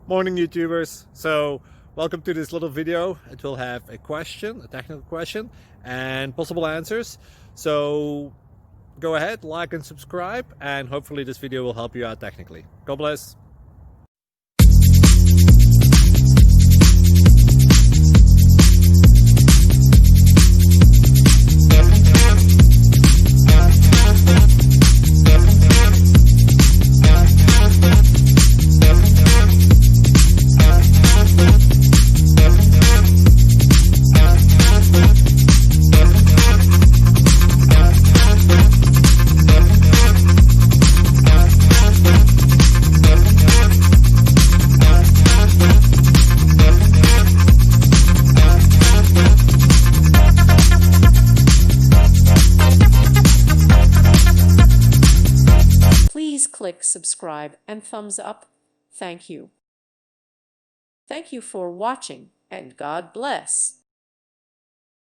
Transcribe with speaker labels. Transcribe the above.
Speaker 1: Morning, YouTubers. So welcome to this little video. It will have a question, a technical question, and possible answers. So go ahead, like and subscribe, and hopefully this video will help you out technically. God bless.
Speaker 2: Please click subscribe and thumbs up. Thank you. Thank you for watching, and God bless.